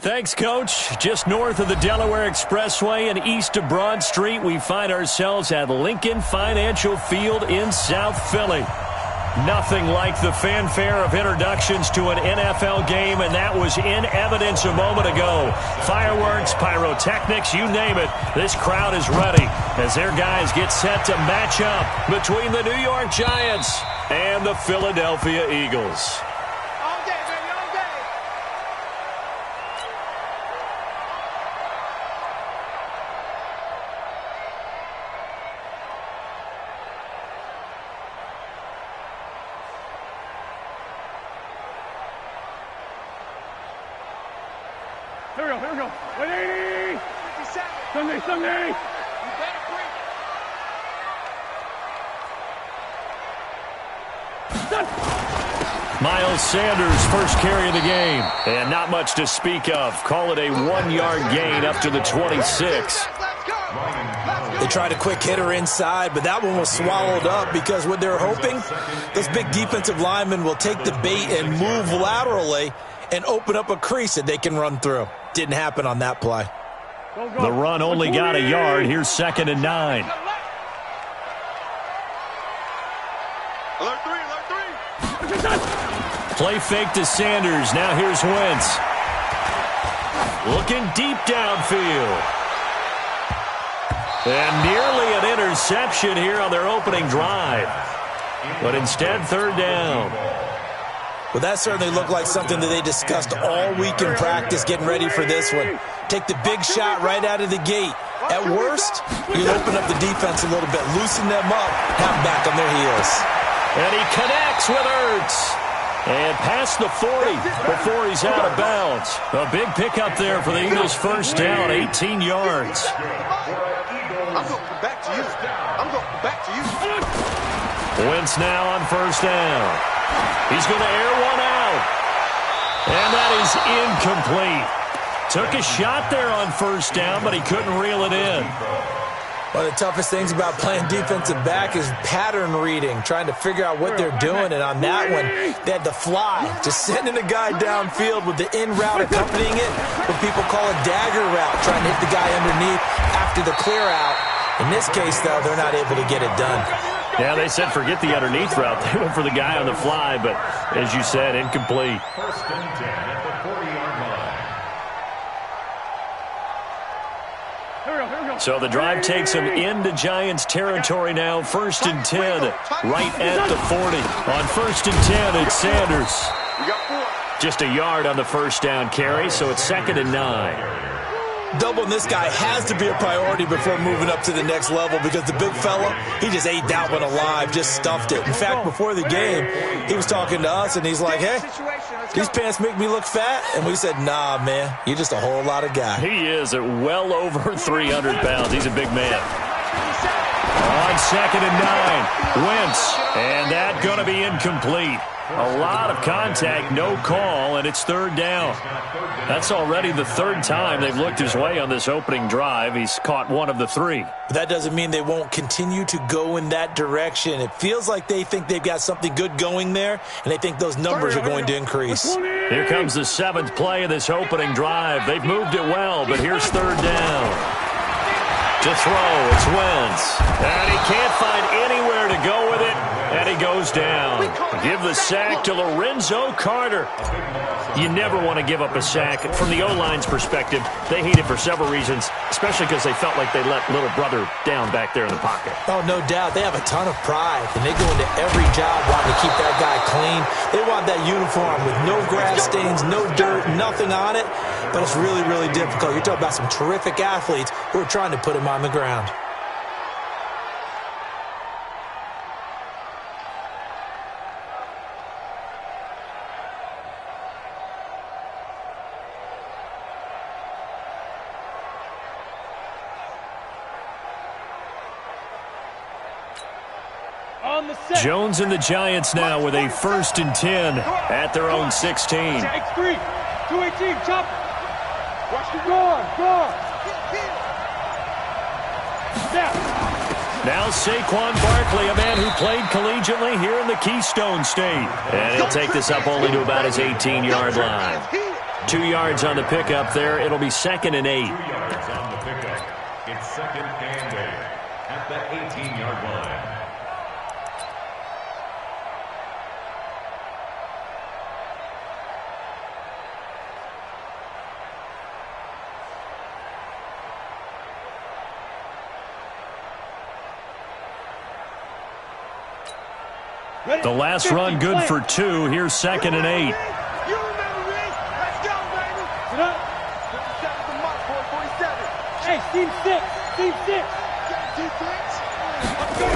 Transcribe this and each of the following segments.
Thanks, Coach. Just north of the Delaware Expressway and east of Broad Street, we find ourselves at Lincoln Financial Field in South Philly. Nothing like the fanfare of introductions to an NFL game, and that was in evidence a moment ago. Fireworks, pyrotechnics, you name it. This crowd is ready as their guys get set to match up between the New York Giants and the Philadelphia Eagles. Here we go. 180! 57! Sunday! You better break. Miles Sanders, first carry of the game. And not much to speak of. Call it a 1-yard gain up to the 26. They tried a quick hitter inside, but that one was swallowed up because what they're hoping, those big defensive linemen will take the bait and move laterally and open up a crease that they can run through. Didn't happen on that play. The run only got a yard. Here's 2nd and 9. Alert three. Play fake to Sanders. Now here's Wentz. Looking deep downfield. And nearly an interception here on their opening drive. But instead, 3rd down. Well, that certainly looked like something that they discussed all week in practice getting ready for this one. Take the big shot right out of the gate. At worst, you open up the defense a little bit, loosen them up, have them back on their heels. And he connects with Ertz. And past the 40 before he's out of bounds. A big pickup there for the Eagles' first down, 18 yards. I'm going back to you. Wentz now on 1st down. He's going to air one out. And that is incomplete. Took a shot there on 1st down, but he couldn't reel it in. One of the toughest things about playing defensive back is pattern reading, trying to figure out what they're doing. And on that one, they had to fly, just sending a guy downfield with the in route accompanying it, what people call a dagger route, trying to hit the guy underneath after the clear out. In this case, though, they're not able to get it done. Yeah, they said forget the underneath route. They went for the guy on the fly, but as you said, incomplete. 1st and 10 at the 40-yard line. So the drive takes them into Giants territory now. 1st and 10, right at the 40. On 1st and 10, it's Sanders. Just a yard on the 1st down carry, so it's 2nd and 9. Doubling this guy has to be a priority before moving up to the next level because the big fella, he just ate that one alive, just stuffed it. In fact, before the game, he was talking to us, and he's like, hey, these pants make me look fat? And we said, nah, man, you're just a whole lot of guy. He is at well over 300 pounds. He's a big man. On 2nd and 9, Wentz, and that going to be incomplete. A lot of contact, no call, and it's 3rd down. That's already the 3rd time they've looked his way on this opening drive. He's caught one of the 3. But that doesn't mean they won't continue to go in that direction. It feels like they think they've got something good going there, and they think those numbers are going to increase. Here comes the 7th play of this opening drive. They've moved it well, but here's 3rd down. To throw, it's Wentz. And he can't find anywhere to go with it, and he goes down. Give the sack to Lorenzo Carter. You never want to give up a sack. From the O-line's perspective, they hate it for several reasons, especially because they felt like they let little brother down back there in the pocket. Oh, no doubt. They have a ton of pride, and they go into every job wanting to keep that guy clean. They want that uniform with no grass stains, no dirt, nothing on it, but it's really, really difficult. You're talking about some terrific athletes who are trying to put him on the ground. Jones and the Giants now with a 1st and 10 at their own 16. X3, 218, chop. Watch the guard. Now Saquon Barkley, a man who played collegiately here in the Keystone State. And he'll take this up only to about his 18-yard line. 2 yards on the pickup there. It'll be 2nd and 8. 2 yards on the pickup. It's 2nd and 8 at the 18-yard line. The last run good for 2. Here's 2nd and 8. You remember this? Let's go, baby. Sit up. 57's the mark, boy. 47. Hey, team 6. Team 6. Defense. Let's go.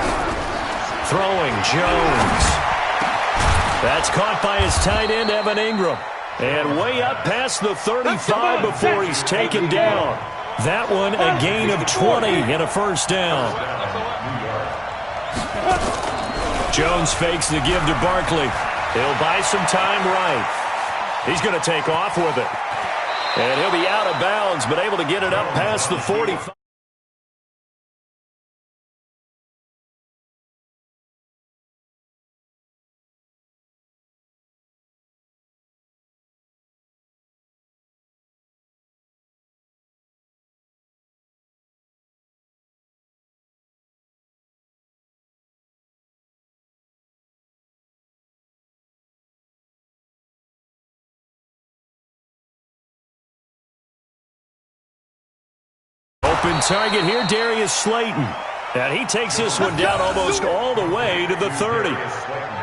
Throwing Jones. That's caught by his tight end, Evan Ingram. And way up past the 35 before he's taken down. That one a gain of 20 and a first down. Jones fakes the give to Barkley. He'll buy some time right. He's going to take off with it. And he'll be out of bounds, but able to get it up past the 45. Open target here, Darius Slayton. And he takes this one down almost all the way to the 30.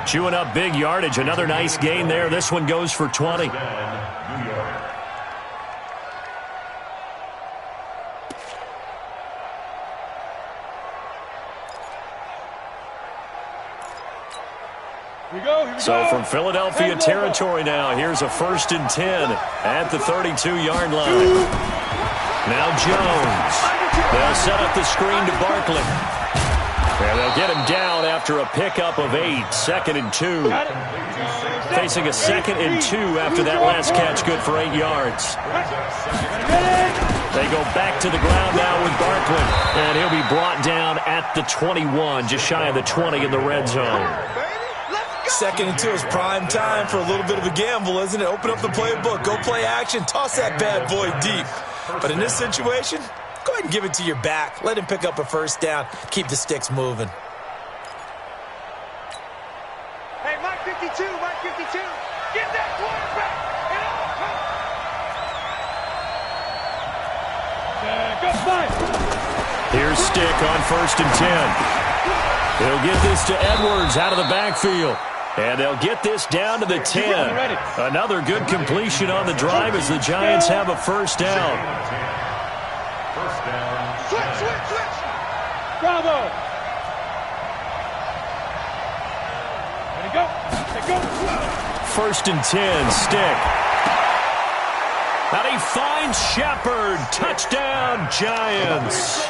Chewing up big yardage. Another nice gain there. This one goes for 20. So from Philadelphia territory now, here's a 1st and 10 at the 32-yard line. Now Jones. They'll set up the screen to Barkley. And they'll get him down after a pickup of 8. 2nd and 2. Facing a 2nd and 2 after that last catch, good for 8 yards. They go back to the ground now with Barkley. And he'll be brought down at the 21, just shy of the 20 in the red zone. 2nd and 2 is prime time for a little bit of a gamble, isn't it? Open up the playbook, go play action, toss that bad boy deep. But in this situation, go ahead and give it to your back. Let him pick up a first down. Keep the sticks moving. Hey, Mike 52, Mike 52. Get that quarterback. Go, five. Here's Stick on 1st and 10. He'll get this to Edwards out of the backfield. And they'll get this down to the 10. Another good completion on the drive as the Giants have a first down. Switch. Bravo. Ready, go. 1st and 10, Stick. And he finds Shepard. Touchdown, Giants.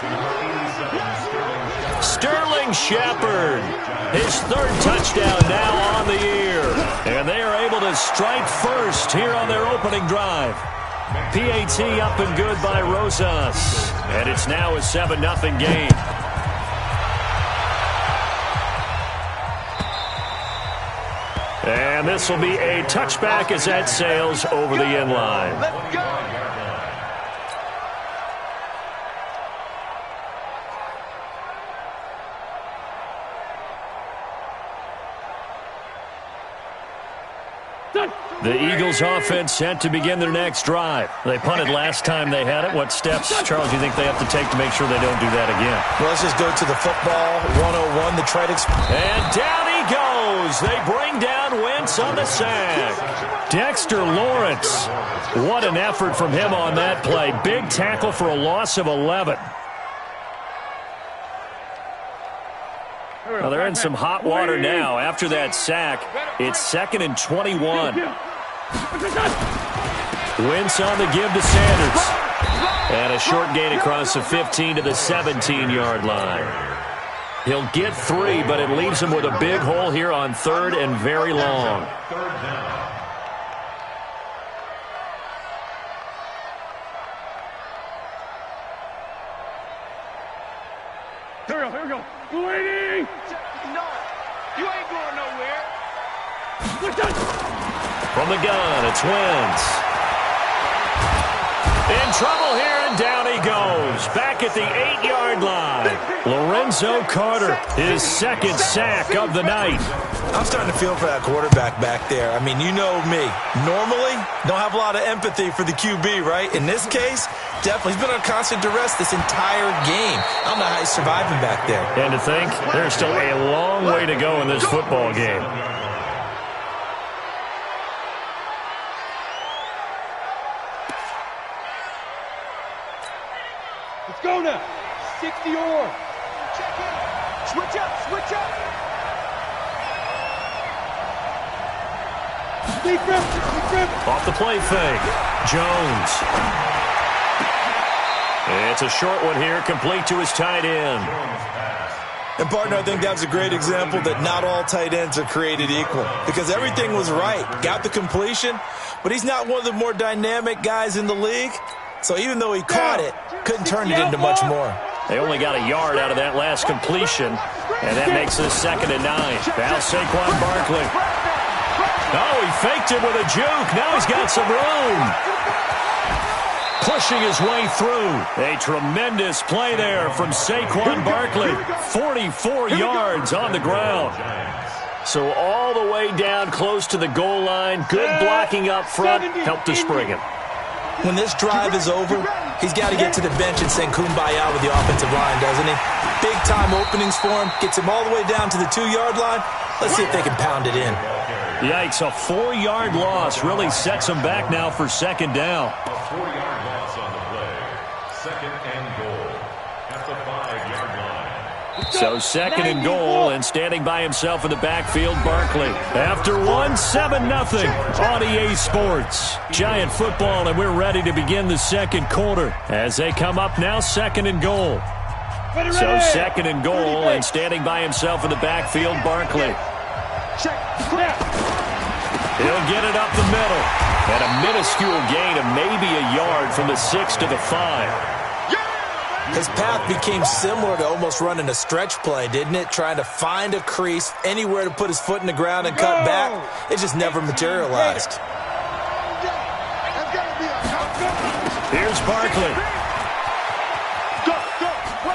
Sterling Shepard. His 3rd touchdown now on the year. And they are able to strike first here on their opening drive. PAT up and good by Rosas. And it's now a 7-0 game. And this will be a touchback as that sails over the end line. Let's go. The Eagles offense set to begin their next drive. They punted last time they had it. What steps, Charles, do you think they have to take to make sure they don't do that again? Well, let's just go to the football 101, the try to... And down he goes. They bring down Wentz on the sack. Dexter Lawrence. What an effort from him on that play. Big tackle for a loss of 11. Well, they're in some hot water now. After that sack, it's 2nd and 21. Wentz on the give to Sanders. And a short gain across the 15 to the 17-yard line. He'll get 3, but it leaves him with a big hole here on 3rd and very long. Here we go. Waiting. No, you ain't going nowhere. From the gun, it's Wentz. In trouble here, and down he goes. Back at the 8-yard line. Lorenzo Carter, his second sack of the night. I'm starting to feel for that quarterback back there. I mean, you know me. Normally, don't have a lot of empathy for the QB, right? In this case, definitely. He's been on constant duress this entire game. I don't know how he's surviving back there. And to think, there's still a long way to go in this football game. Let's go now. 60 or. Check in. Switch up. Switch up. Off the play fake. Jones. It's a short one here, complete to his tight end. And, partner, I think that's a great example that not all tight ends are created equal because everything was right. Got the completion, but he's not one of the more dynamic guys in the league. So even though he caught it, couldn't turn it into much more. They only got a yard out of that last completion, and that makes this 2nd and 9. Now Saquon Barkley. Oh, he faked it with a juke. Now he's got some room. Pushing his way through. A tremendous play there from Saquon Barkley. 44 yards on the ground. So all the way down close to the goal line. Good blocking up front. Helped to spring him. When this drive is over, he's got to get to the bench and sing Kumbaya with the offensive line, doesn't he? Big-time openings for him. Gets him all the way down to the 2-yard line. Let's see if they can pound it in. Yikes, a 4-yard loss really sets him back now for 2nd down. A 4-yard loss on the play. 2nd and goal at the 5-yard line. So 2nd and goal, and standing by himself in the backfield, Barkley. After one, 7-0 on EA Sports. Giant football, and we're ready to begin the 2nd quarter as they come up now 2nd and goal. So 2nd and goal, and standing by himself in the backfield, Barkley. He'll get it up the middle. And a minuscule gain of maybe a yard from the 6 to the 5. His path became similar to almost running a stretch play, didn't it? Trying to find a crease, anywhere to put his foot in the ground and cut back. It just never materialized. Here's Barkley.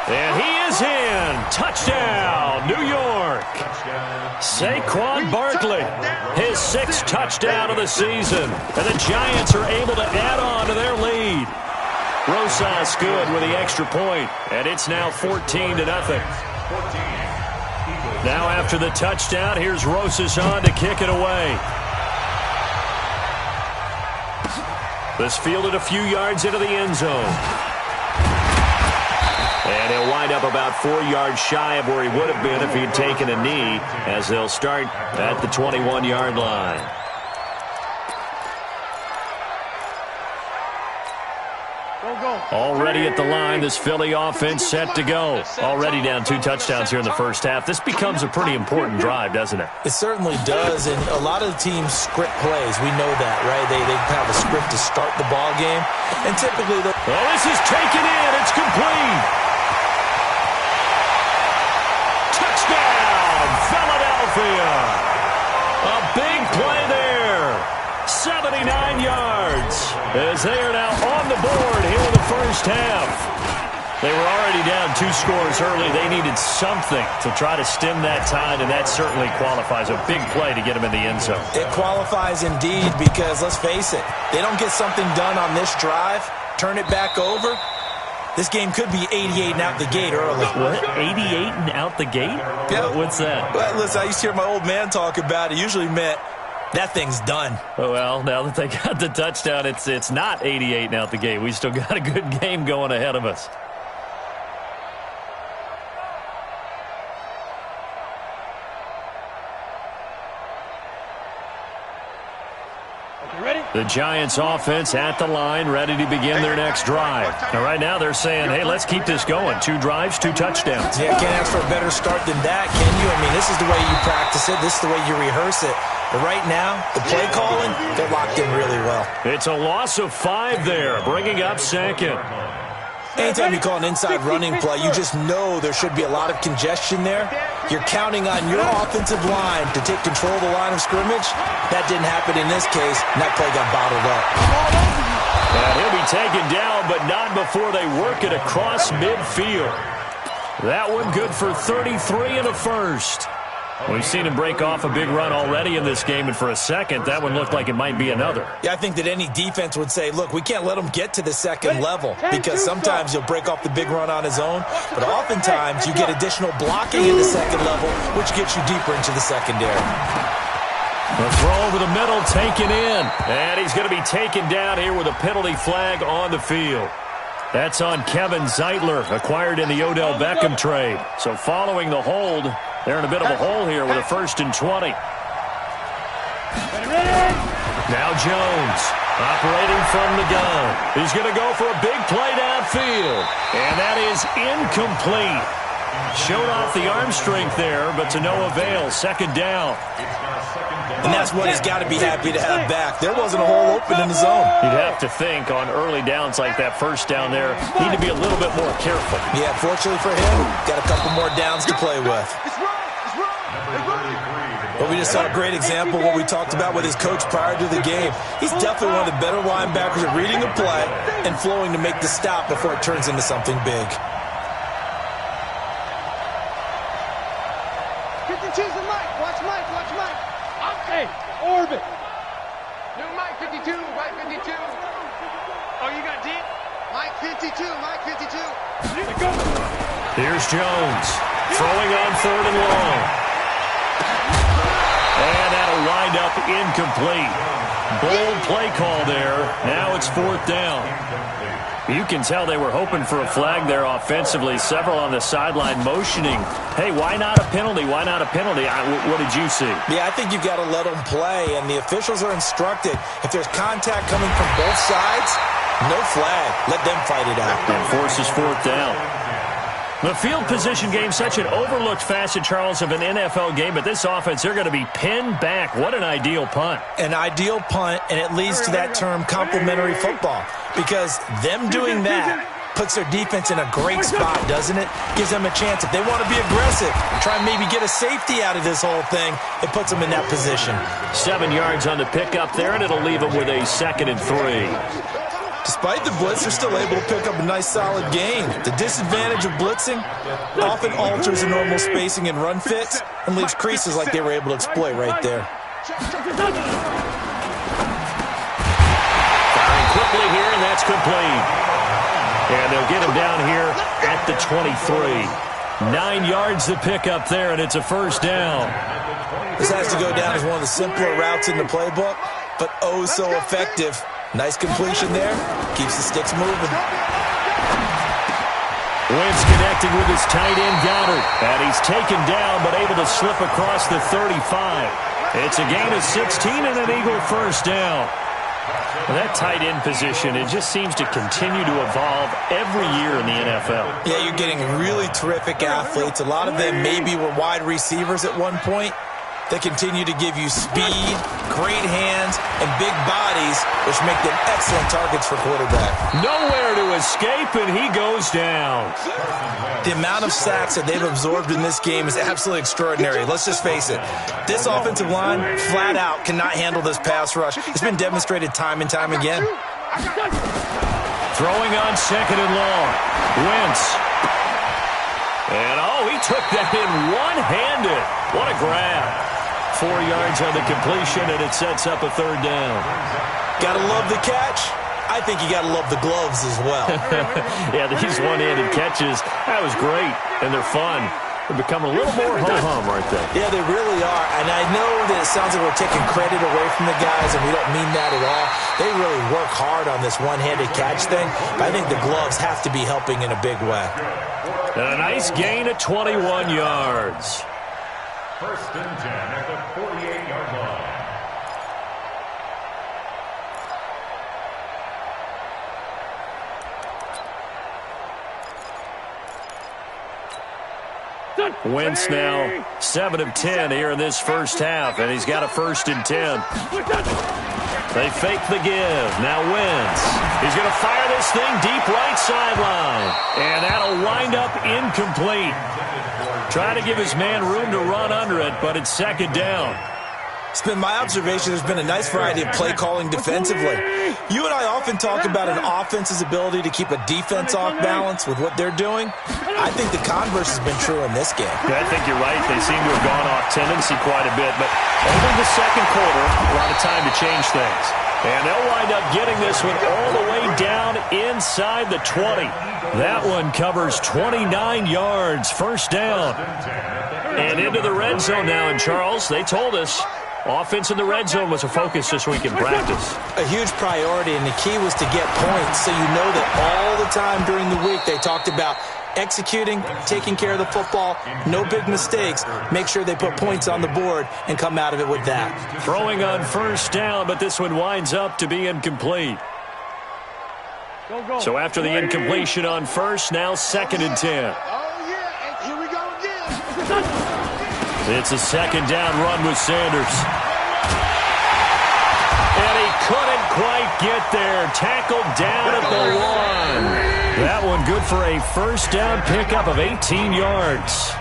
And he is in. Touchdown, New York. Saquon Barkley, his 6th touchdown of the season. And the Giants are able to add on to their lead. Rosas good with the extra point, and it's now 14-0. Now after the touchdown, here's Rosas on to kick it away. This fielded a few yards into the end zone. And he'll wind up about 4 yards shy of where he would have been if he'd taken a knee, as they'll start at the 21-yard line. Already at the line, this Philly offense set to go. Already down 2 touchdowns here in the first half. This becomes a pretty important drive, doesn't it? It certainly does, and a lot of the teams script plays. We know that, right? They have a script to start the ball game, and typically the... Oh, this is taken in. It's complete. Touchdown, Philadelphia. A big play there. 79 yards as they are now on the board here in the first half. They were already down 2 scores early. They needed something to try to stem that tide, and that certainly qualifies. A big play to get them in the end zone. It qualifies indeed because, let's face it, they don't get something done on this drive, turn it back over, this game could be 88 and out the gate early. What? 88 and out the gate? Yeah. What's that? Well, listen, I used to hear my old man talk about it. Usually meant that thing's done. Well, now that they got the touchdown, it's not 88 and out the gate. We still got a good game going ahead of us. The Giants offense at the line, ready to begin their next drive. Now, right now they're saying, hey, let's keep this going. 2 drives, 2 touchdowns. Yeah, can't ask for a better start than that, can you? I mean, this is the way you practice it. This is the way you rehearse it. But right now, the play calling, they're locked in really well. It's a loss of 5 there, bringing up 2nd. Anytime you call an inside running play, you just know there should be a lot of congestion there. You're counting on your offensive line to take control of the line of scrimmage. That didn't happen in this case, and that play got bottled up. And he'll be taken down, but not before they work it across midfield. That one good for 33 and a first. We've seen him break off a big run already in this game, and for a second, that one looked like it might be another. Yeah, I think that any defense would say, look, we can't let him get to the second level, because sometimes he'll break off the big run on his own, but oftentimes you get additional blocking in the second level, which gets you deeper into the secondary. The throw over the middle, taken in, and he's going to be taken down here with a penalty flag on the field. That's on Kevin Zeitler, acquired in the Odell Beckham trade. So following the hold, they're in a bit of a hole here with a 1st and 20. Now Jones, operating from the gun. He's going to go for a big play downfield, and that is incomplete. Showed off the arm strength there, but to no avail. 2nd down. And that's what he's got to be happy to have back. There wasn't a hole open in the zone. You'd have to think on early downs like that, 1st down there, need to be a little bit more careful. Yeah, fortunately for him, got a couple more downs to play with. But we just saw a great example of what we talked about with his coach prior to the game. He's definitely one of the better linebackers at reading a play and flowing to make the stop before it turns into something big. 52's the Mike. Watch Mike. Watch Mike. Hey, orbit. New Mike 52. Mike 52. Oh, you got deep? Mike 52. Mike 52. Here's Jones. Throwing on 3rd and long. And that'll wind up incomplete. Bold play call there. Now it's 4th down. You can tell they were hoping for a flag there offensively. Several on the sideline motioning. Hey, why not a penalty? Why not a penalty? What did you see? Yeah, I think you've got to let them play, and the officials are instructed. If there's contact coming from both sides, no flag. Let them fight it out. And forces 4th down. The field position game, such an overlooked facet, Charles, of an NFL game, but this offense, they're going to be pinned back. What an ideal punt. An ideal punt, and it leads to that term complementary football, because them doing that puts their defense in a great spot, doesn't it? Gives them a chance. If they want to be aggressive and try and maybe get a safety out of this whole thing, it puts them in that position. 7 yards on the pickup there, and it'll leave them with a 2nd and 3. Despite the blitz, they're still able to pick up a nice solid gain. The disadvantage of blitzing often alters the normal spacing and run fits and leaves creases like they were able to exploit right there. Firing quickly here, and that's complete. And they'll get him down here at the 23. 9 yards to pick up there, and it's a 1st down. This has to go down as one of the simpler routes in the playbook, but oh so effective. Nice completion there. Keeps the sticks moving. Wentz connecting with his tight end Goddard. And he's taken down, but able to slip across the 35. It's a gain of 16 and an Eagle 1st down. Well, that tight end position, it just seems to continue to evolve every year in the NFL. Yeah, you're getting really terrific athletes. A lot of them maybe were wide receivers at one point. They continue to give you speed, great hands, and big bodies, which make them excellent targets for quarterback. Nowhere to escape, and he goes down. The amount of sacks that they've absorbed in this game is absolutely extraordinary. Let's just face it. This offensive line, flat out, cannot handle this pass rush. It's been demonstrated time and time again. Throwing on 2nd and long. Wentz. And, he took that in one-handed. What a grab. 4 yards on the completion, and it sets up a 3rd down. Gotta love the catch. I think you gotta love the gloves as well. Yeah, these one-handed catches, that was great, and they're fun. They're becoming a little more ho-hum right there. Yeah, they really are, and I know that it sounds like we're taking credit away from the guys, and we don't mean that at all. They really work hard on this one-handed catch thing, but I think the gloves have to be helping in a big way. And a nice gain of 21 yards. 1st and 10 at the 48-yard line. Wentz now 7 of 10 here in this 1st half, and he's got a 1st and 10. They fake the give. Now Wentz. He's going to fire this thing deep right sideline, and that'll wind up incomplete. Trying to give his man room to run under it, but it's 2nd down. It's been my observation there's been a nice variety of play calling defensively. You and I often talk about an offense's ability to keep a defense off balance with what they're doing. I think the converse has been true in this game. Yeah, I think you're right. They seem to have gone off tendency quite a bit, but over the second quarter, a lot of time to change things. And they'll wind up getting this one all the way down inside the 20. That one covers 29 yards, first down. And into the red zone now. And Charles, they told us offense in the red zone was a focus this week in practice. A huge priority, and the key was to get points. So you know that all the time during the week they talked about executing, taking care of the football, no big mistakes, make sure they put points on the board and come out of it with that. Throwing on first down, but this one winds up to be incomplete. So after the incompletion on first, now 2nd and 10. Oh, yeah, and here we go again. It's a second down run with Sanders. And he couldn't quite get there. Tackled down at the 1. That one good for a first down pickup of 18 yards.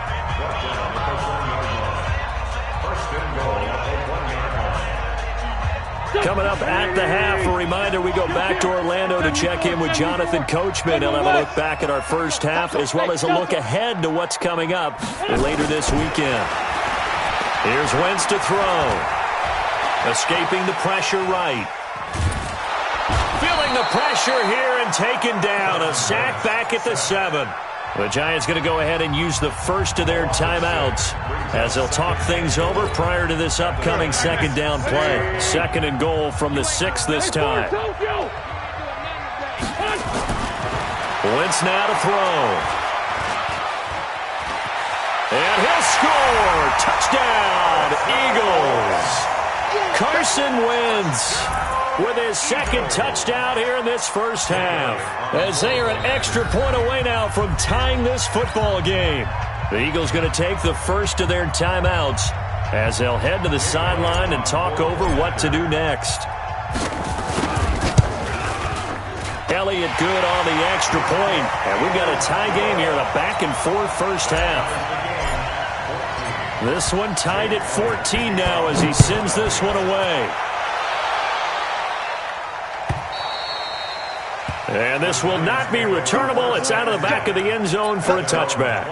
Coming up at the half, a reminder, we go back to Orlando to check in with Jonathan Coachman. He'll have a look back at our first half as well as a look ahead to what's coming up later this weekend. Here's Wentz to throw. Escaping the pressure right. Feeling the pressure here and taken down. A sack back at the 7. The Giants going to go ahead and use the first of their timeouts as they'll talk things over prior to this upcoming second down play. 2nd and goal from the 6 this time. Wentz now to throw. And he'll score. Touchdown, Eagles. Carson Wentz with his 2nd touchdown here in this first half, as they are an extra point away now from tying this football game. The Eagles going to take the first of their timeouts as they'll head to the sideline and talk over what to do next. Elliott good on the extra point, and we've got a tie game here in a back-and-forth first half. This one tied at 14 now as he sends this one away. And this will not be returnable. It's out of the back of the end zone for a touchback.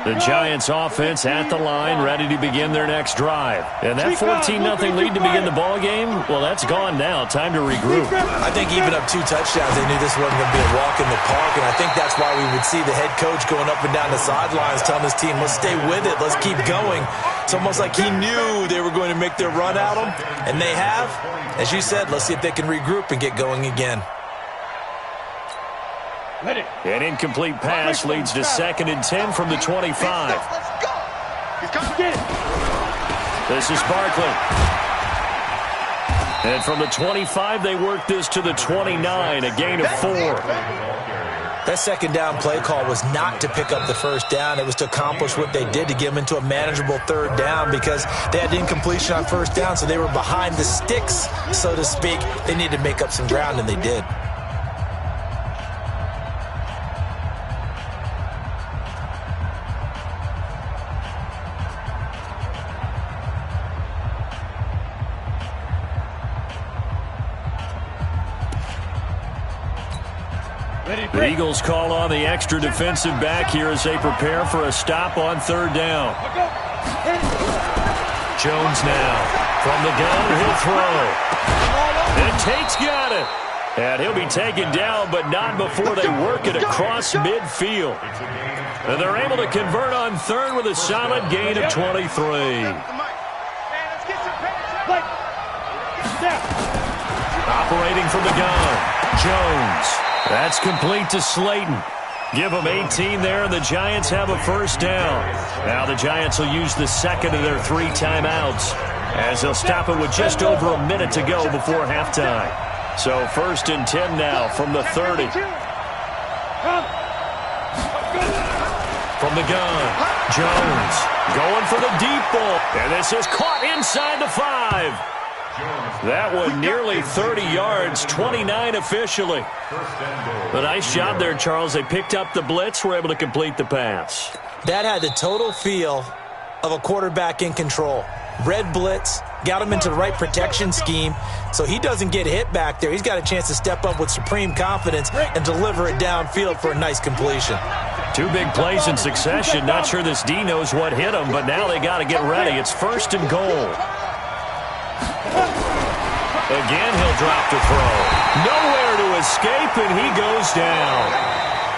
The Giants offense at the line, ready to begin their next drive. And that 14-0 lead to begin the ball game, well, that's gone now. Time to regroup. I think even up 2 touchdowns, they knew this wasn't going to be a walk in the park, and I think that's why we would see the head coach going up and down the sidelines telling his team, let's stay with it, let's keep going. It's almost like he knew they were going to make their run at him, and they have. As you said, let's see if they can regroup and get going again. An incomplete pass leads to 2nd and 10 from the 25. This is Barkley. And from the 25, they work this to the 29, a gain of 4. That second down play call was not to pick up the first down. It was to accomplish what they did to get them into a manageable 3rd down because they had incompletion on first down, so they were behind the sticks, so to speak. They needed to make up some ground, and they did. The Eagles call on the extra defensive back here as they prepare for a stop on 3rd down. Jones now from the gun. He'll throw. And Tate's got it. And he'll be taken down, but not before they work it across midfield. And they're able to convert on 3rd with a solid gain of 23. Operating from the gun, Jones. That's complete to Slayton. Give them 18 there, and the Giants have a first down. Now the Giants will use the 2nd of their 3 timeouts as they'll stop it with just over a minute to go before halftime. So 1st and 10 now from the 30. From the gun, Jones going for the deep ball. And this is caught inside the 5. That one nearly 30 yards, 29 officially. A nice job there, Charles. They picked up the blitz, were able to complete the pass. That had the total feel of a quarterback in control. Red blitz, got him into the right protection scheme, so he doesn't get hit back there. He's got a chance to step up with supreme confidence and deliver it downfield for a nice completion. Two big plays in succession. Not sure this D knows what hit him, but now they got to get ready. It's 1st and goal. Again, he'll drop to throw. Nowhere to escape, and he goes down.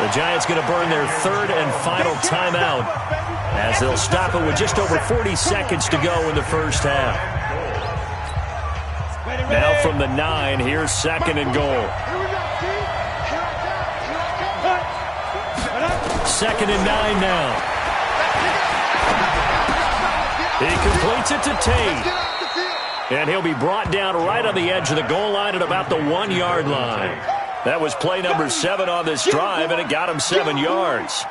The Giants going to burn their 3rd and final timeout as they'll stop it with just over 40 seconds to go in the first half. Now from the 9, here's 2nd and goal. 2nd and 9 now. He completes it to Tate. And he'll be brought down right on the edge of the goal line at about the 1-yard line. That was play number 7 on this drive, and it got him 7 yards.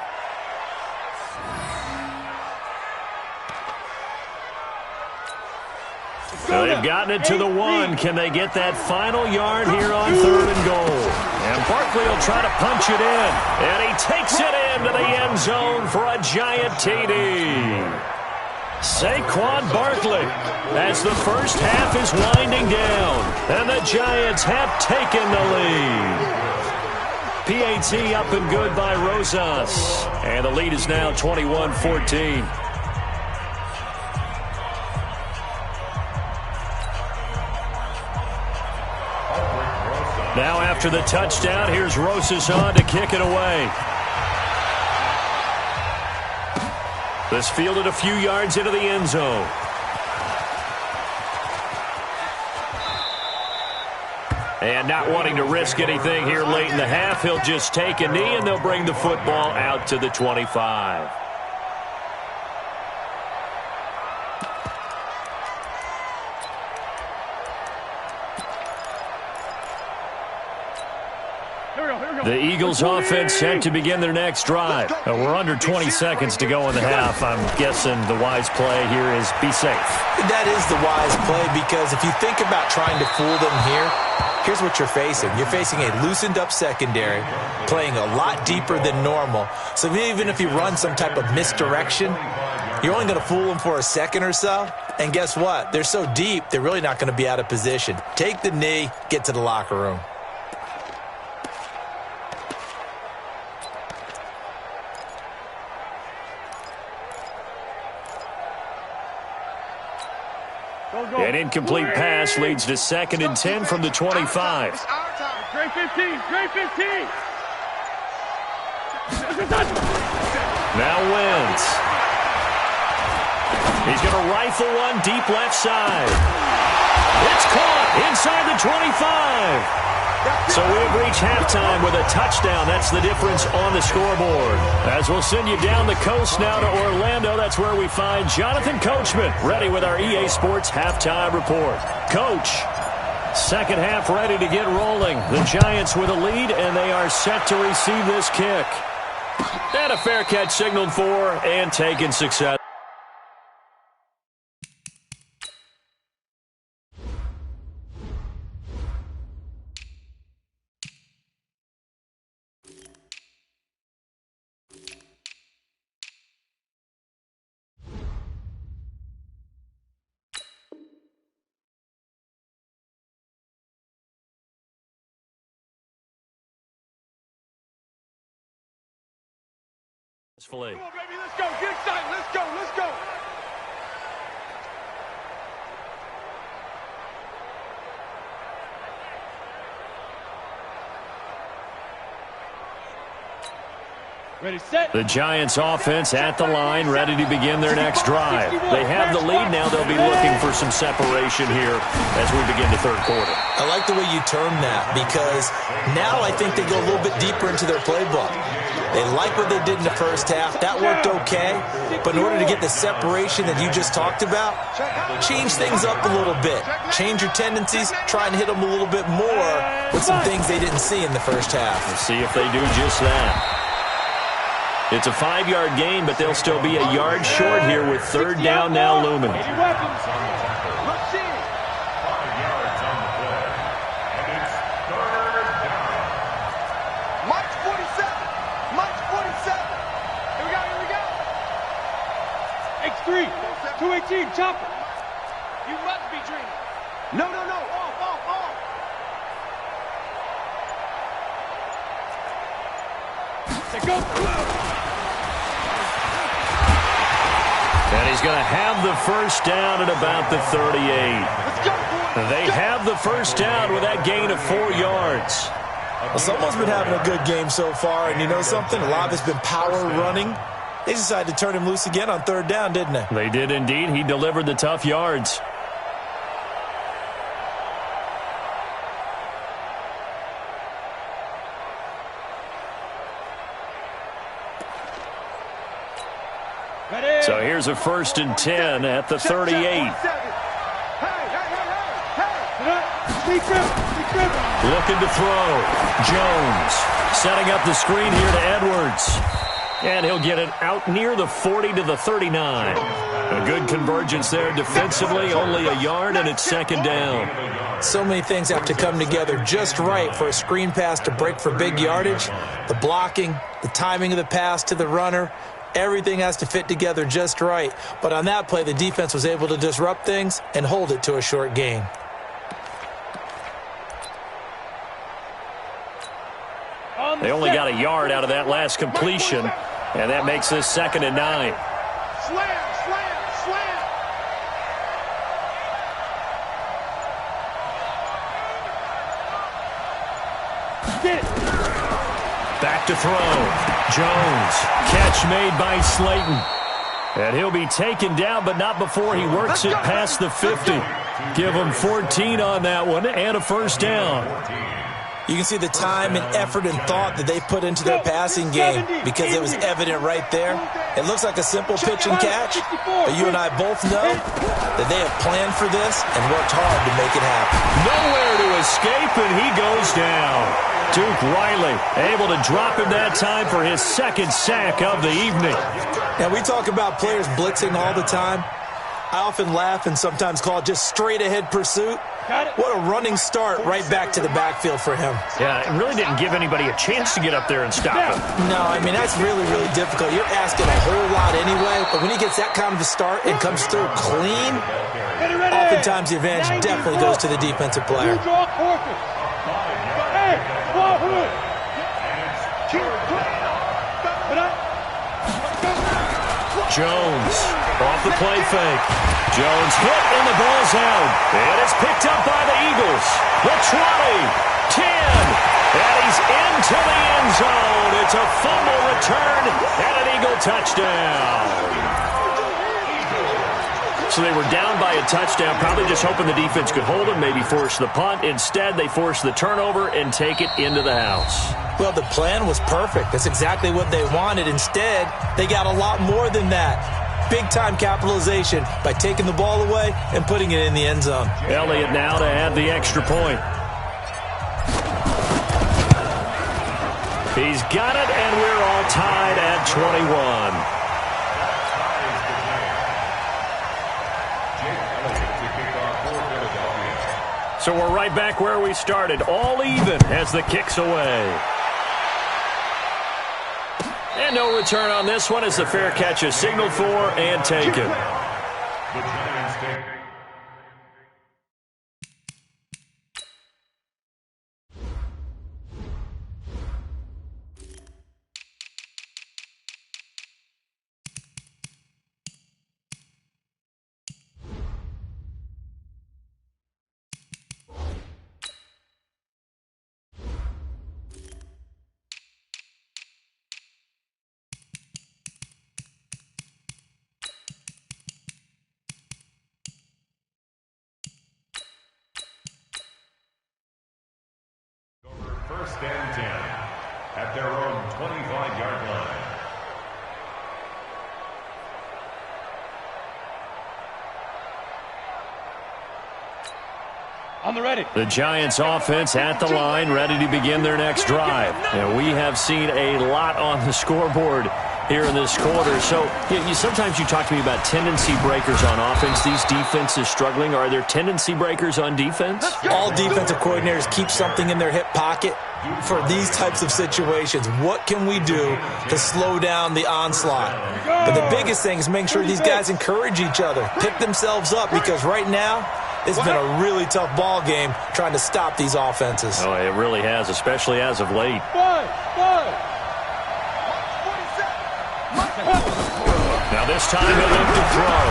So they've gotten it to the 1. Can they get that final yard here on 3rd and goal? And Barkley will try to punch it in. And he takes it into the end zone for a giant TD. Saquon Barkley as the first half is winding down. And the Giants have taken the lead. PAT up and good by Rosas. And the lead is now 21-14. Now after the touchdown, here's Rosas on to kick it away. This fielded a few yards into the end zone. And not wanting to risk anything here late in the half, he'll just take a knee and they'll bring the football out to the 25. The Eagles offense set to begin their next drive. We're under 20 seconds to go in the half. I'm guessing the wise play here is be safe. That is the wise play because if you think about trying to fool them here, here's what you're facing. You're facing a loosened up secondary, playing a lot deeper than normal. So even if you run some type of misdirection, you're only going to fool them for a second or so. And guess what? They're so deep, they're really not going to be out of position. Take the knee, get to the locker room. An incomplete pass leads to 2nd and 10 from the 25. Great 15, great 15. Now Wentz. He's going to rifle one deep left side. It's caught inside the 25. So we have reached halftime with a touchdown. That's the difference on the scoreboard. As we'll send you down the coast now to Orlando, that's where we find Jonathan Coachman, ready with our EA Sports halftime report. Coach, second half ready to get rolling. The Giants with a lead, and they are set to receive this kick. And a fair catch signaled for and taken success. Come on, baby, let's go. Get excited. Let's go. Let's go. Ready, set. The Giants offense at the line, ready to begin their next drive. They have the lead now. They'll be looking for some separation here as we begin the third quarter. I like the way you termed that because now I think they go a little bit deeper into their playbook. They like what they did in the first half. That worked okay. But in order to get the separation that you just talked about, change things up a little bit. Change your tendencies. Try and hit them a little bit more with some things they didn't see in the first half. We'll see if they do just that. It's a 5-yard gain, but they'll still be a yard short here with third down now looming. 218, chopper. You must be dreaming. No, no, no. Off, off, off. Say go. And he's going to have the first down at about the 38. Let's go. They have the first down with that gain of 4 yards. Well, someone's been having a good game so far, and you know something? A lot of it's been power running. They decided to turn him loose again on 3rd down, didn't they? They did indeed. He delivered the tough yards. So here's a 1st and 10 at the 38. Looking to throw. Jones setting up the screen here to Edwards. And he'll get it out near the 40 to the 39. A good convergence there defensively, only a yard, and it's 2nd down. So many things have to come together just right for a screen pass to break for big yardage. The blocking, the timing of the pass to the runner, everything has to fit together just right. But on that play, the defense was able to disrupt things and hold it to a short gain. They only got a yard out of that last completion, and that makes this 2nd and 9. Slam, slam, slam. Get it. Back to throw. Jones. Catch made by Slayton. And he'll be taken down, but not before he works it past the 50. Give him 14 on that one and a 1st down. You can see the time and effort and thought that they put into their passing game because it was evident right there. It looks like a simple pitch and catch, but you and I both know that they have planned for this and worked hard to make it happen. Nowhere to escape, and he goes down. Duke Riley able to drop him that time for his 2nd sack of the evening. Now, we talk about players blitzing all the time. I often laugh and sometimes call it just straight-ahead pursuit. What a running start right back to the backfield for him. Yeah, it really didn't give anybody a chance to get up there and stop him. No, I mean, that's really, really difficult. You're asking a whole lot anyway, but when he gets that kind of a start and comes through clean, oftentimes the advantage definitely goes to the defensive player. Jones off the play fake. Jones hit and the ball's out. And it's picked up by the Eagles. The 20, 10, and he's into the end zone. It's a fumble return and an Eagle touchdown. So they were down by a touchdown, probably just hoping the defense could hold them, maybe force the punt. Instead, they force the turnover and take it into the house. Well, the plan was perfect. That's exactly what they wanted. Instead, they got a lot more than that. Big-time capitalization by taking the ball away and putting it in the end zone. Elliott now to add the extra point. He's got it, and we're all tied at 21. So we're right back where we started, all even as the kick's away. And no return on this one as the fair catch is signaled for and taken. First and 10 at their own 25-yard line. On the ready. The Giants offense at the line, ready to begin their next drive. And we have seen a lot on the scoreboard here in this quarter. So sometimes you talk to me about tendency breakers on offense. These defenses struggling. Are there tendency breakers on defense? All defensive coordinators keep something in their hip pocket for these types of situations. What can we do to slow down the onslaught? But the biggest thing is making sure these guys encourage each other, pick themselves up, because right now it's been a really tough ball game trying to stop these offenses. Oh, it really has, especially as of late. Now this time he'll look to throw.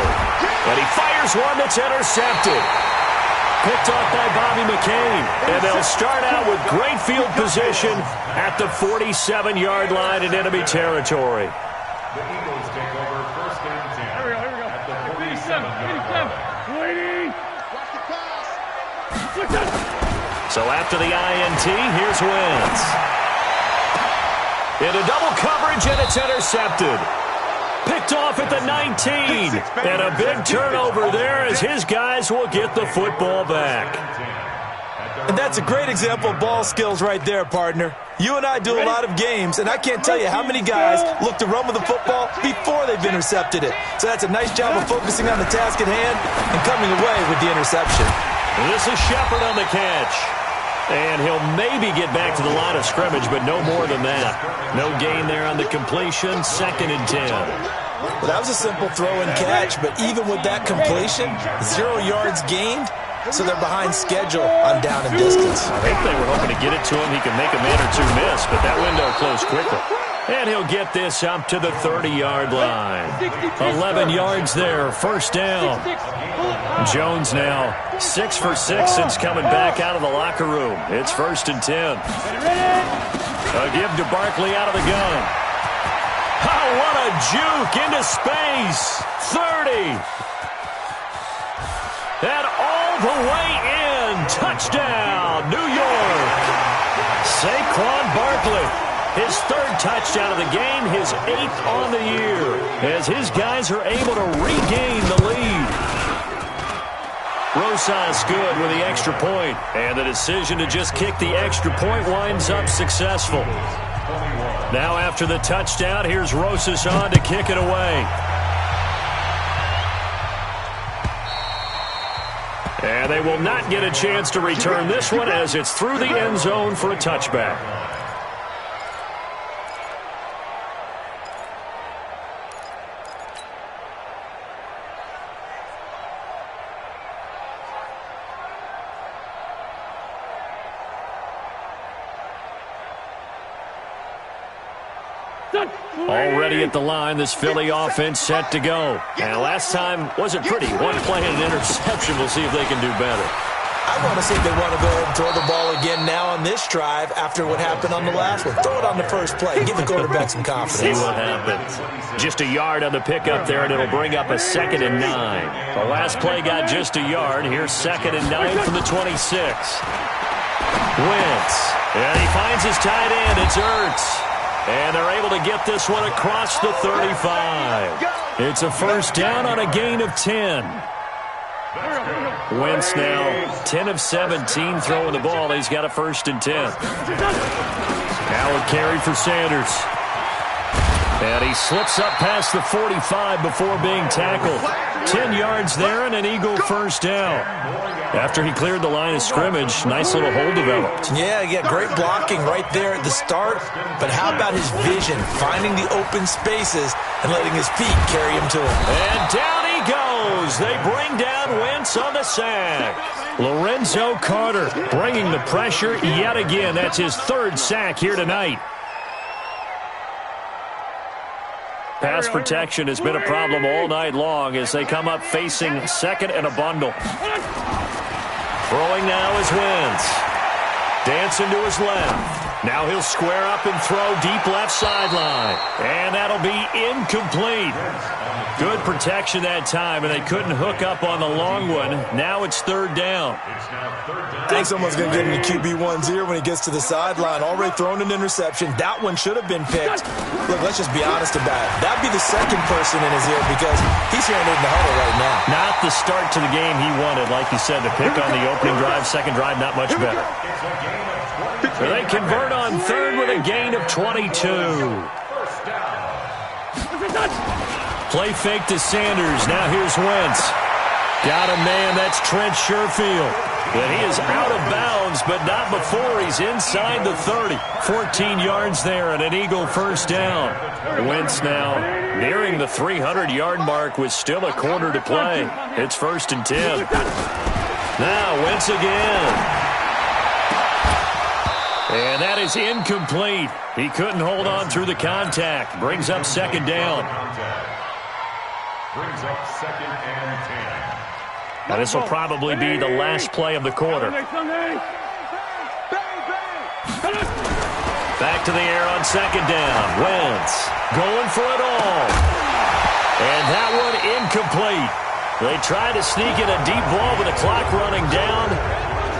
And he fires one that's intercepted. Picked off by Bobby McCain. And they'll start out with great field position at the 47-yard line in enemy territory. The Eagles take over first and 10. Here we go. At the 47-yard line. So after the INT, here's Wentz. Into double coverage, and it's intercepted. Picked off at the 19. And a big turnover there as his guys will get the football back. And that's a great example of ball skills right there, partner. You and I do a lot of games, and I can't tell you how many guys look to run with the football before they've intercepted it. So that's a nice job of focusing on the task at hand and coming away with the interception. This is Shepard on the catch. And he'll maybe get back to the line of scrimmage, but no more than that. No gain there on the completion, 2nd and 10. Well, that was a simple throw and catch, but even with that completion, 0 yards gained, so they're behind schedule on down and distance. I think they were hoping to get it to him. He could make a man or two miss, but that window closed quickly. And he'll get this up to the 30-yard line. 11 yards there, first down. Jones now 6 for 6 since coming back out of the locker room. It's 1st and 10. A give to Barkley out of the gun. Oh, what a juke into space. 30. And all the way in. Touchdown, New York. Saquon Barkley. His 3rd touchdown of the game, his 8th on the year, as his guys are able to regain the lead. Rosas good with the extra point, and the decision to just kick the extra point winds up successful. Now after the touchdown, here's Rosas on to kick it away. And they will not get a chance to return this one as it's through the end zone for a touchback. Already at the line, this Philly offense set to go. And last time wasn't pretty. One play and an interception. We'll see if they can do better. I want to see if they want to go ahead and throw the ball again now on this drive after what happened on the last one. Throw it on the first play. Give the quarterback some confidence. See what happens. Just a yard on the pickup there, and it'll bring up a 2nd and 9. The last play got just a yard. Here's 2nd and 9 from the 26. Wentz. And he finds his tight end. It's Ertz. And they're able to get this one across the 35. It's a first down on a gain of 10. Wentz now 10 of 17 throwing the ball. He's got a 1st and 10. Now a carry for Sanders. And he slips up past the 45 before being tackled. 10 yards there and an Eagle first down. After he cleared the line of scrimmage, nice little hole developed. Yeah, great blocking right there at the start. But how about his vision, finding the open spaces and letting his feet carry him to him. And down he goes. They bring down Wentz on the sack. Lorenzo Carter bringing the pressure yet again. That's his 3rd sack here tonight. Pass protection has been a problem all night long as they come up facing 2nd and a bundle. Throwing now is Wentz. Dancing to his left. Now he'll square up and throw deep left sideline. And that'll be incomplete. Good protection that time, and they couldn't hook up on the long one. Now it's 3rd down. I think someone's going to get him to QB1's ear when he gets to the sideline. Already thrown an interception. That one should have been picked. Look, let's just be honest about it. That'd be the 2nd person in his ear because he's hearing it in the huddle right now. Not the start to the game he wanted. Like you said, to pick on the opening drive, 2nd drive, not much better. So they convert on 3rd with a gain of 22. Play fake to Sanders. Now here's Wentz. Got a man. That's Trent Sherfield. But he is out of bounds, but not before he's inside the 30. 14 yards there and an Eagle first down. Wentz now nearing the 300-yard mark with still a quarter to play. It's 1st and 10. Now Wentz again. And that is incomplete. He couldn't hold on through the contact. Brings up 2nd down. Brings up 2nd and 10. Now this will probably be the last play of the quarter. Back to the air on 2nd down. Wentz going for it all. And that one incomplete. They tried to sneak in a deep ball with the clock running down,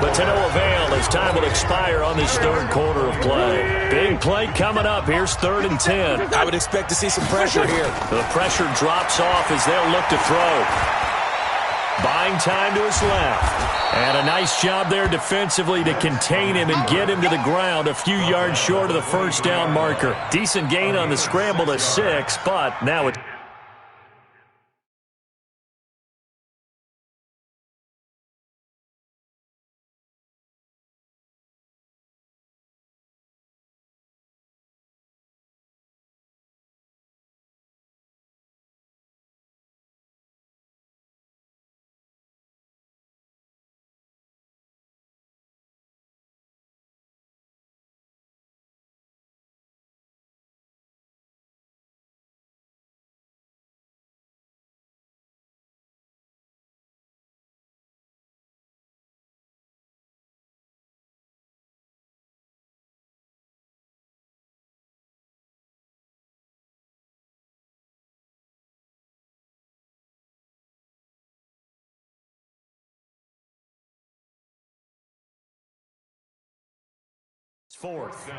but to no avail as time will expire on this 3rd quarter of play. Big play coming up. Here's 3rd and 10. I would expect to see some pressure here. The pressure drops off as they'll look to throw. Buying time to his left. And a nice job there defensively to contain him and get him to the ground a few yards short of the 1st down marker. Decent gain on the scramble to 6, but now it's... Fourth.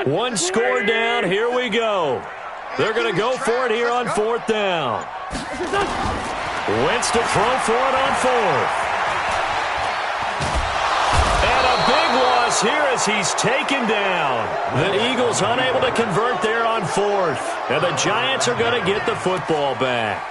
One score down. Here we go. They're going to go for it here on 4th down. Wentz to throw for it on 4th. And a big loss here as he's taken down. The Eagles unable to convert there on 4th. And the Giants are going to get the football back.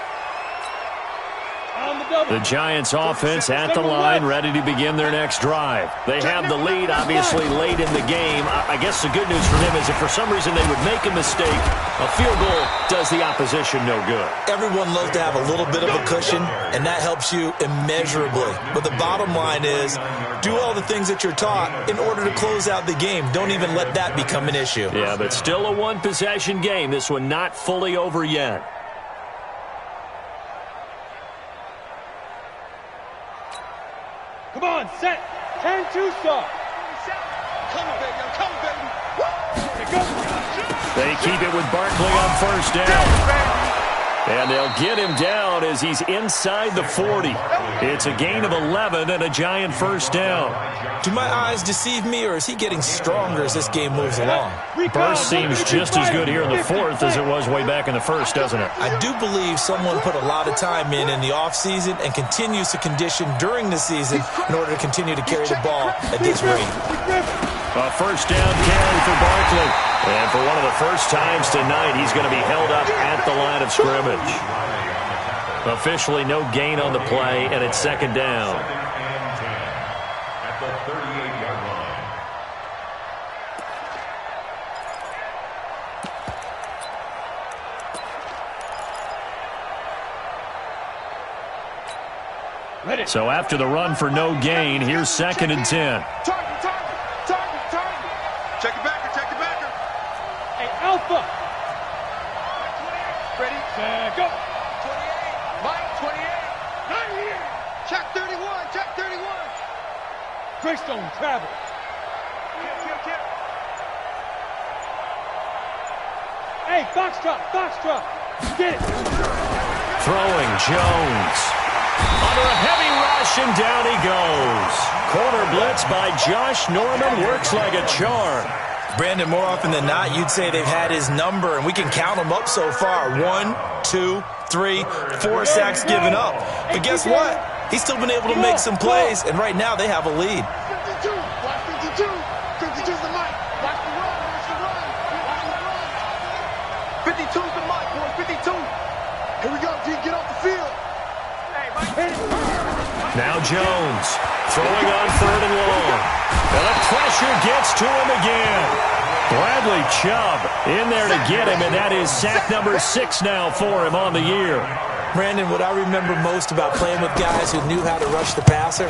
The Giants offense at the line, ready to begin their next drive. They have the lead, obviously, late in the game. I guess the good news for them is if for some reason they would make a mistake, a field goal does the opposition no good. Everyone loves to have a little bit of a cushion, and that helps you immeasurably. But the bottom line is, do all the things that you're taught in order to close out the game. Don't even let that become an issue. Yeah, but still a one-possession game. This one not fully over yet. Come on, set. 10-2 start. Come on, baby. I'm coming, baby. They keep it with Barkley on 1st down. And they'll get him down as he's inside the 40. It's a gain of 11 and a Giant 1st down. Do my eyes deceive me, or is he getting stronger as this game moves along? Burst seems just as good here in the 4th as it was way back in the 1st, doesn't it? I do believe someone put a lot of time in the offseason and continues to condition during the season in order to continue to carry the ball at this rate. A 1st down carry for Barkley. And for one of the first times tonight, he's going to be held up at the line of scrimmage. Officially no gain on the play, and it's 2nd down. At the 38-yard line. So after the run for no gain, here's 2nd and 10. Check the backer, check the backer. Hey, Alpha. Ready, set, go. 28. Mike, 28. Not here. Check 31, check 31. Greystone travel. Kill. Hey, Foxtrot. Get it. Throwing Jones. Under a heavy rush, and down he goes. Corner blitz by Josh Norman works like a charm. Brandon, more often than not, you'd say they've had his number, and we can count them up so far. 1, 2, 3, 4 sacks given up. But guess what? He's still been able to make some plays, and right now they have a lead. 52, watch 52. 52's the mic. Watch the run, watch the run. Watch the run. 52's the mic, boys, 52. Here we go, G, get off the field. Hey, Mike. Now Jones throwing on 3rd and long. And the pressure gets to him again. Bradley Chubb in there to get him, and that is sack number 6 now for him on the year. Brandon, what I remember most about playing with guys who knew how to rush the passer,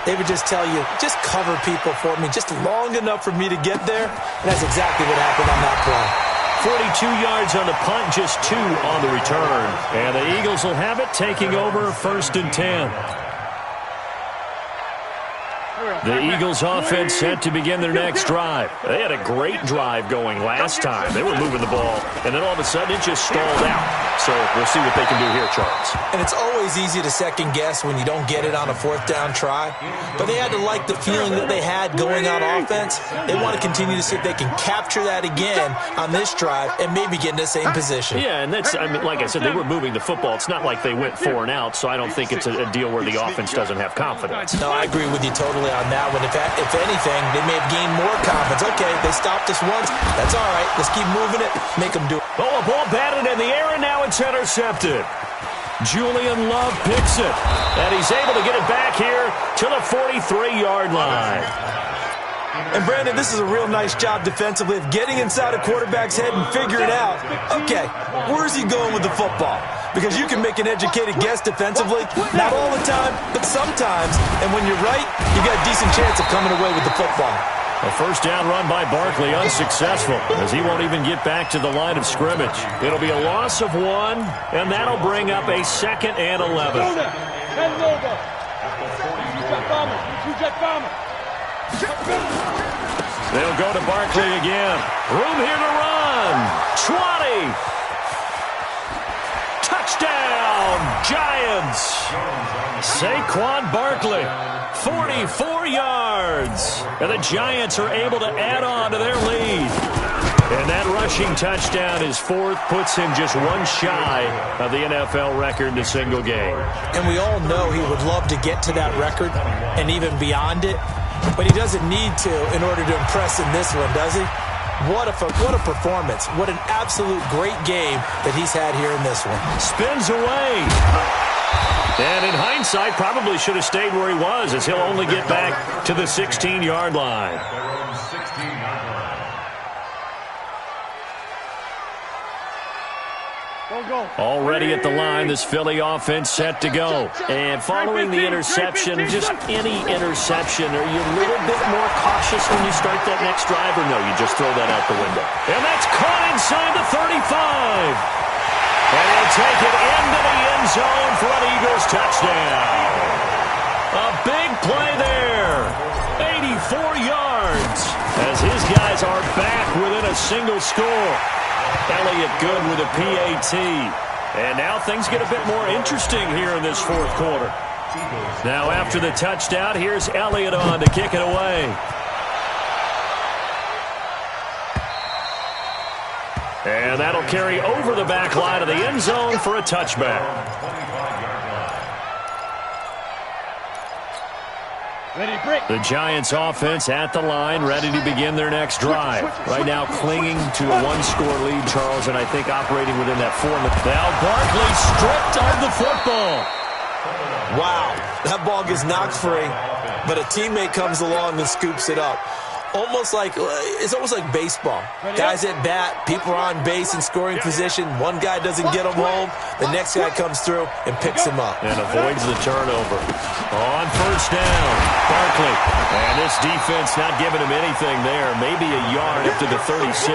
they would just tell you, just cover people for me, just long enough for me to get there. And that's exactly what happened on that play. 42 yards on the punt, just 2 on the return. And the Eagles will have it, taking over 1st and 10. The Eagles offense set to begin their next drive. They had a great drive going last time. They were moving the ball, and then all of a sudden it just stalled out. So we'll see what they can do here, Charles. And it's always easy to second guess when you don't get it on a 4th down try. But they had to like the feeling that they had going on offense. They want to continue to see if they can capture that again on this drive and maybe get in the same position. Yeah, and that's, I mean, like I said, they were moving the football. It's not like they went 4 and out, so I don't think it's a deal where the offense doesn't have confidence. No, I agree with you totally on that one. If anything, they may have gained more confidence. Okay, they stopped us once. That's all right. Let's keep moving it. Make them do it. Oh, a ball batted in the air, and now it's intercepted. Julian Love picks it, and he's able to get it back here to the 43-yard line. And, Brandon, this is a real nice job defensively of getting inside a quarterback's head and figuring out, okay, where's he going with the football? Because you can make an educated guess defensively, not all the time, but sometimes. And when you're right, you got a decent chance of coming away with the football. A 1st down run by Barkley, unsuccessful, as he won't even get back to the line of scrimmage. It'll be a loss of 1, and that'll bring up a 2nd and 11. They'll go to Barkley again. Room here to run. 20. Touchdown, Giants. Saquon Barkley, 44 yards. And the Giants are able to add on to their lead. And that rushing touchdown is 4th, puts him just 1 shy of the NFL record in a single game. And we all know he would love to get to that record and even beyond it. But he doesn't need to in order to impress in this one, does he? What a performance. What an absolute great game that he's had here in this one. Spins away. And in hindsight, probably should have stayed where he was, as he'll only get back to the 16-yard line. Already at the line, this Philly offense set to go. And following the interception, just any interception, are you a little bit more cautious when you start that next drive, or no, you just throw that out the window? And that's caught inside the 35. And they'll take it into the end zone for an Eagles touchdown. A big play there. 84 yards as his guys are back within a single score. Elliott good with a PAT. And now things get a bit more interesting here in this 4th quarter. Now after the touchdown, here's Elliott on to kick it away. And that'll carry over the back line of the end zone for a touchback. The Giants offense at the line, ready to begin their next drive. Right now clinging to a 1-score lead, Charles, and I think operating within that 4. Now Barkley stripped of the football. Wow, that ball gets knocked free, but a teammate comes along and scoops it up. It's almost like baseball. Guys at bat, people are on base in scoring position. One guy doesn't get him home. The next guy comes through and picks him up. And avoids the turnover. On 1st down, Barkley. And this defense not giving him anything there. Maybe a yard up to the 36.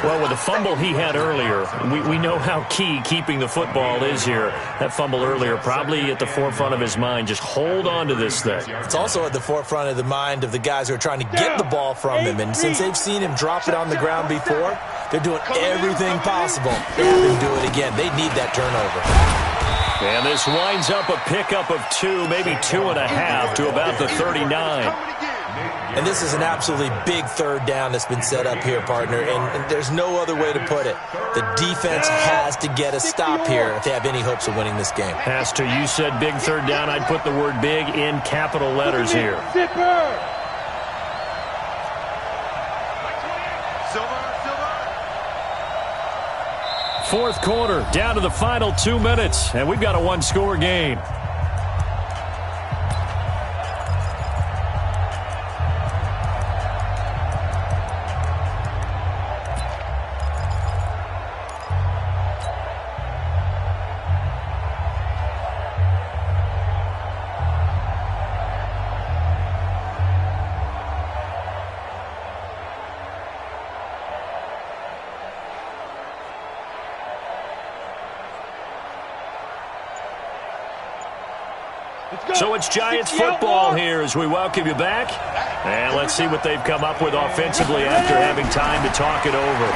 Well, with the fumble he had earlier, we know how key keeping the football is here. That fumble earlier probably at the forefront of his mind. Just hold on to this thing. It's also at the forefront of the mind of the guys who are trying to get the ball from him. And since they've seen him drop it on the ground before, they're doing everything possible to have him do it again. They need that turnover. And this winds up a pickup of 2, maybe 2.5 to about the 39. And this is an absolutely big third down that's been set up here, partner, and there's no other way to put it. The defense has to get a stop here if they have any hopes of winning this game. Has to. You said big third down. I'd put the word big in capital letters here. Fourth quarter, down to the final 2 minutes, and we've got a one-score game. So it's Giants football here as we welcome you back. And let's see what they've come up with offensively after having time to talk it over.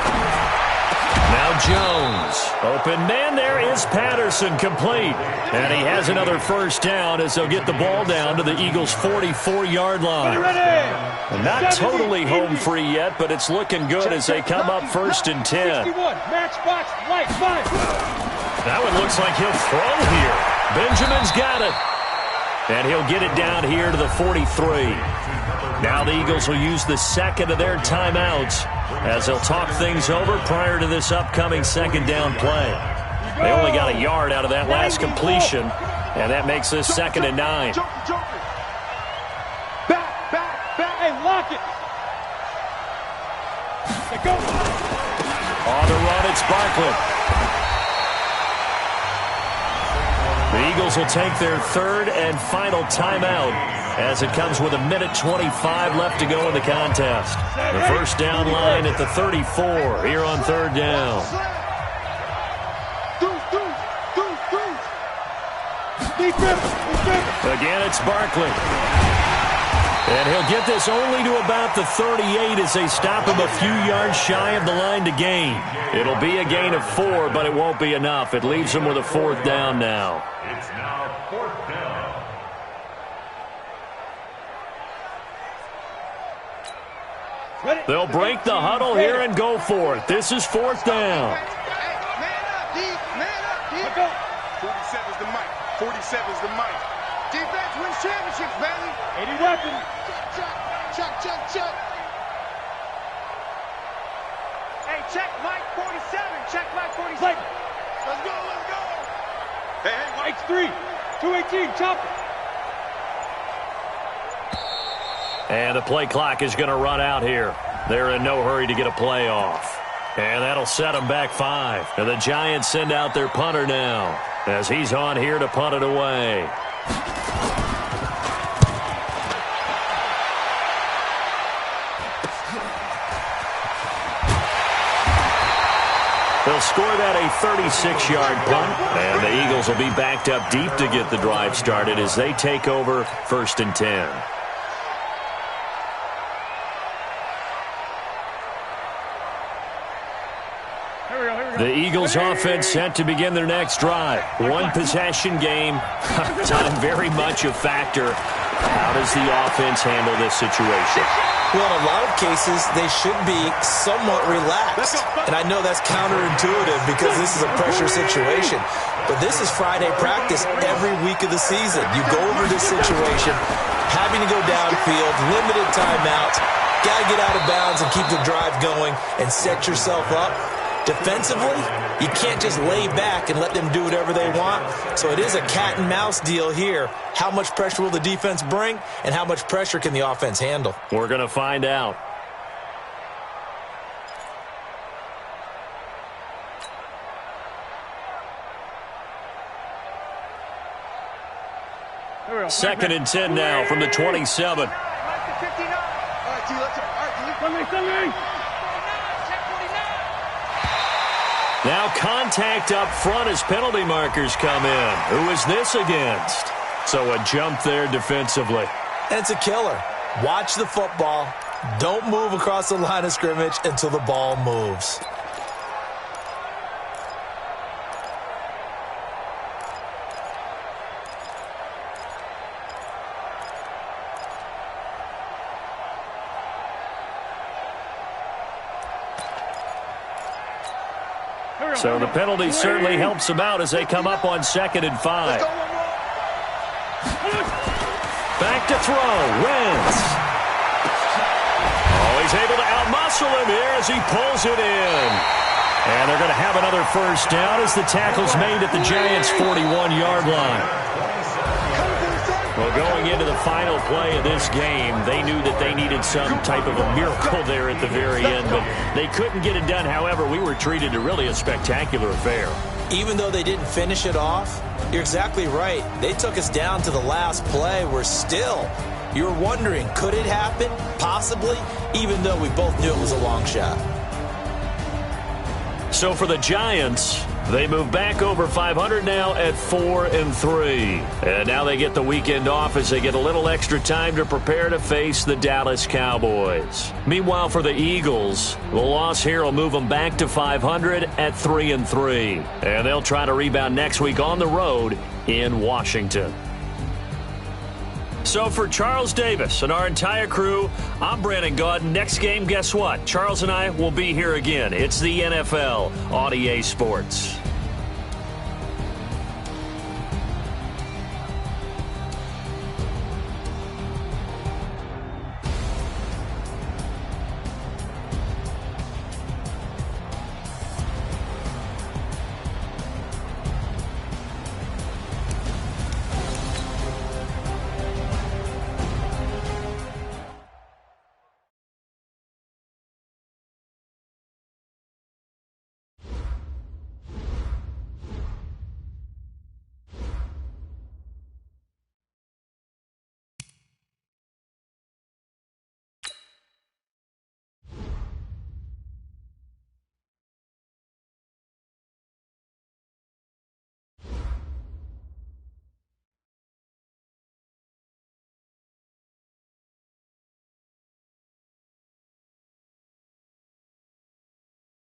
Now Jones. Open man there is Patterson, complete. And he has another first down as they'll get the ball down to the Eagles' 44-yard line. And not totally home free yet, but it's looking good as they come up 1st and 10. That one looks like he'll throw here. Benjamin's got it. And he'll get it down here to the 43. Now the Eagles will use the second of their timeouts as they'll talk things over prior to this upcoming second down play. They only got a yard out of that last completion, and that makes this 2nd and 9. Back, hey, lock it. Go. On the run, it's Barkley. The Eagles will take their 3rd and final timeout as it comes with 1:25 left to go in the contest. The first down line at the 34 here on 3rd down. Again, it's Barkley. And he'll get this only to about the 38 as they stop him a few yards shy of the line to gain. It'll be a gain of 4, but it won't be enough. It leaves them with a 4th down now. It's now 4th down. They'll break the huddle here and go for it. This is 4th down. Man up, D. Man up, D. 47's the mic. 47's the mic. Defense wins championships, baby. 80 weapons. Chuck. Hey, check Mike 47. Check Mike 47. Let's go. Hey, Mike's 3. 218, chop it. And the play clock is going to run out here. They're in no hurry to get a play off. And that'll set them back 5. And the Giants send out their punter now as he's on here to punt it away. They'll score that a 36-yard punt, and the Eagles will be backed up deep to get the drive started as they take over 1st and 10. The Eagles offense set to begin their next drive. One possession game. Time very much a factor. How does the offense handle this situation? Well, in a lot of cases, they should be somewhat relaxed. And I know that's counterintuitive because this is a pressure situation. But this is Friday practice every week of the season. You go over this situation, having to go downfield, limited timeouts, got to get out of bounds and keep the drive going and set yourself up. Defensively, you can't just lay back and let them do whatever they want. So it is a cat and mouse deal here. How much pressure will the defense bring, and how much pressure can the offense handle? We're going to find out. Second and 10 now from the 27. Now contact up front as penalty markers come in. Who is this against? So a jump there defensively. And it's a killer. Watch the football. Don't move across the line of scrimmage until the ball moves. So the penalty certainly helps them out as they come up on 2nd and 5. Back to throw. Wentz. Oh, he's able to outmuscle him here as he pulls it in. And they're going to have another first down as the tackle's made at the Giants' 41-yard line. Well, going into the final play of this game, they knew that they needed some type of a miracle there at the very end, but they couldn't get it done. However, we were treated to really a spectacular affair. Even though they didn't finish it off, you're exactly right. They took us down to the last play. We're still, you're wondering, could it happen? Possibly, even though we both knew it was a long shot. So for the Giants, they move back over 500 now at 4-3. And now they get the weekend off as they get a little extra time to prepare to face the Dallas Cowboys. Meanwhile, for the Eagles, the loss here will move them back to 500 at 3-3. And they'll try to rebound next week on the road in Washington. So for Charles Davis and our entire crew, I'm Brandon Gaudin. Next game, guess what? Charles and I will be here again. It's the NFL on EA Sports.